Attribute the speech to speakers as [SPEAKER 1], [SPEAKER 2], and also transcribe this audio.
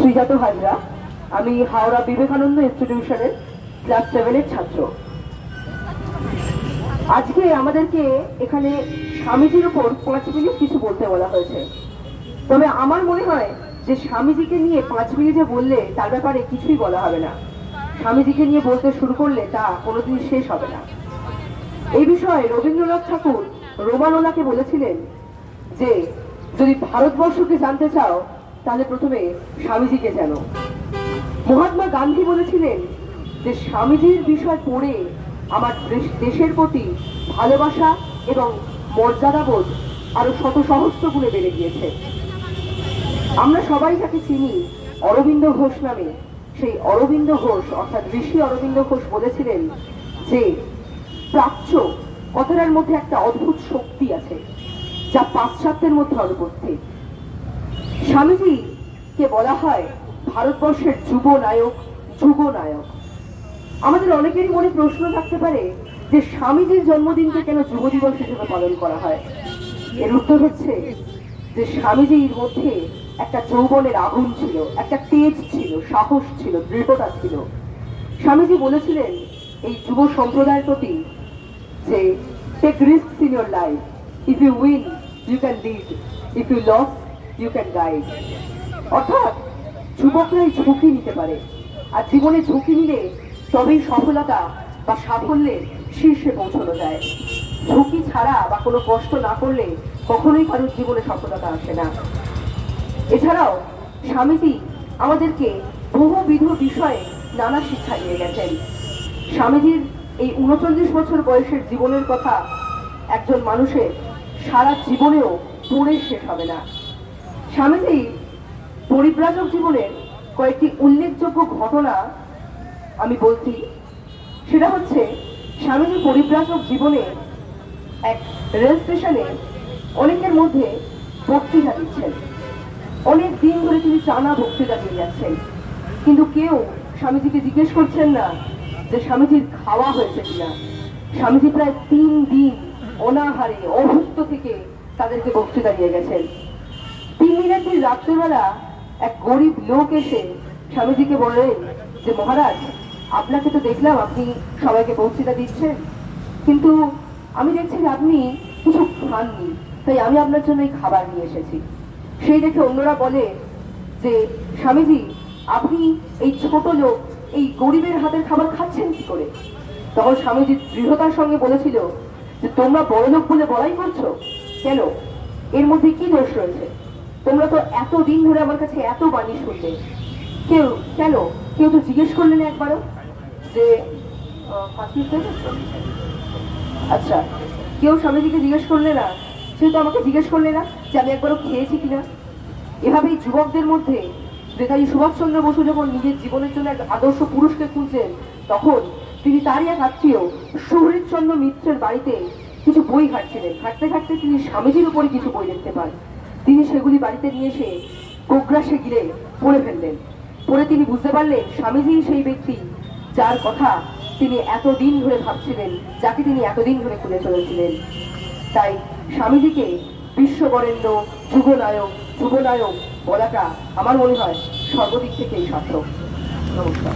[SPEAKER 1] শ্রীজাত হাজরা। আমি হাওড়া বিবেকানন্দ ইনস্টিটিউশনের ক্লাস 7-এর ছাত্র। আজকে আমাদেরকে এখানে স্বামীজির উপর 5 মিনিট কিছু বলতে বলা হয়েছে। তবে আমার মনে হয় যে স্বামীজিকে নিয়ে 5 মিনিটে বললে তার ব্যাপারে কিছুই বলা হবে না। স্বামীজিকে নিয়ে বলতে শুরু করলে তা কোনোদিন শেষ হবে না। এই বিষয়ে রবীন্দ্রনাথ ঠাকুর রোমানোলাকে বলেছিলেন যে যদি ভারতবর্ষকে জানতে চাও তাহলে প্রথমে স্বামীজিকে জানো। মহাত্মা গান্ধী বলেছিলেন যে স্বামীজির বিষয় পড়ে আমার দেশের প্রতি ভালোবাসা এবং মর্যাদাবোধ আরো শত সহস্র গুণে বেড়ে গিয়েছে। আমরা সবাই যাকে চিনি অরবিন্দ ঘোষ নামে, সেই অরবিন্দ ঘোষ অর্থাৎ ঋষি অরবিন্দ ঘোষ বলেছিলেন যে প্রাচ্য কথাটার মধ্যে একটা অদ্ভুত শক্তি আছে যা পাশ্চাত্যের মধ্যে অনুপস্থিত। স্বামীজিকে বলা হয় ভারতবর্ষের যুব নায়ক, যুগ নায়ক। আমাদের অনেকেরই মনে প্রশ্ন থাকতে পারে যে স্বামীজির জন্মদিনকে কেন যুব দিবস হিসেবে পালন করা হয়। এর উত্তর হচ্ছে যে স্বামীজির মধ্যে একটা যৌবনের আগুন ছিল, একটা তেজ ছিল, সাহস ছিল, দৃঢ়তা ছিল। স্বামীজি বলেছিলেন এই যুব সম্প্রদায়ের প্রতি যে take risks in your life, if you win you can lead, if you lose you can guide. অর্থাৎ যুবকরাই ঝুঁকি নিতে পারে, আর জীবনে ঝুঁকি নিলে তবেই সফলতা বা সাফল্যের শীর্ষে পৌঁছানো যায়। ঝুঁকি ছাড়া বা কোনো কষ্ট না করলে কখনোই কারোর জীবনে সফলতা আসে না। এছাড়াও স্বামীজি আমাদেরকে বহুবিধ বিষয়ে নানা শিক্ষা দিয়ে গেছেন। স্বামীজির এই 39 বছর বয়সের জীবনের কথা একজন মানুষের সারা জীবনেও পড়ে শেষ হবে না। স্বামীজি পরিব্রাজক জীবনের কয়েকটি উল্লেখযোগ্য ঘটনা আমি বলছি। সেটা হচ্ছে স্বামীজি পরিব্রাজক জীবনে এক রেল স্টেশনে অনেকের মধ্যে বক্তৃতা দিচ্ছেন। অনেক দিন ধরে তিনি টানা বক্তৃতা দিয়ে যাচ্ছেন, কিন্তু কেউ স্বামীজিকে জিজ্ঞেস করছেন না যে স্বামীজির খাওয়া হয়েছে কিনা। স্বামীজি প্রায় 3 দিন অনাহারে অভুক্ত থেকে তাদেরকে বক্তৃতা দিয়ে গেছেন। 3 দিনের দিন রাত্রেবেলা এক গরিব লোক এসে স্বামীজিকে বললেন যে মহারাজ, আপনাকে তো দেখলাম আপনি সবাইকে বক্তৃতা দিচ্ছেন, কিন্তু আমি দেখছি যে আপনি কিছু খাননি, তাই আমি আপনার জন্য এই খাবার নিয়ে এসেছি। সেই দেখে অন্যরা বলে যে স্বামীজি, আপনি এই ছোট লোক এই গরিবের হাতের খাবার খাচ্ছেন কি করে? তখন স্বামীজি দৃঢ়তার সঙ্গে বলেছিল যে তোমরা বড় লোক বলে বড়াই করছো কেন? এর মধ্যে কি দোষ রয়েছে? তোমরা তো এতদিন ধরে আমার কাছে এত বাণী শুনলে, কেউ তো জিজ্ঞেস করলে না একবারও যে আচ্ছা, কেউ স্বামীজিকে জিজ্ঞেস করলে না, সেহেতু আমাকে জিজ্ঞেস করলে না যে আমি একবারও খেয়েছি কিনা। এভাবেই যুবকদের মধ্যে নেতাজি সুভাষচন্দ্র বসু যখন নিজের জীবনের জন্য এক আদর্শ পুরুষকে খুঁজছেন, তখন তিনি তারই এক আত্মীয় সুহৃদচন্দ্র মিত্রের বাড়িতে কিছু বই ঘাটছিলেন। ঘাটতে ঘাটতে তিনি স্বামীজির উপরে কিছু বই দেখতে পান। তিনি সেগুলি বাড়িতে নিয়ে এসে গোগ্রাসে গিলে পড়ে ফেললেন। পরে তিনি বুঝতে পারলেন স্বামীজি সেই ব্যক্তি যার কথা তিনি এতদিন ধরে ভাবছিলেন, যাকে তিনি এতদিন ধরে খুঁজে চলেছিলেন। তাই স্বামীজিকে বিশ্ববরেণ্য যুবনায়ক বলাটা আমার মনে হয় সর্বদিক থেকেই সার্থক। নমস্কার।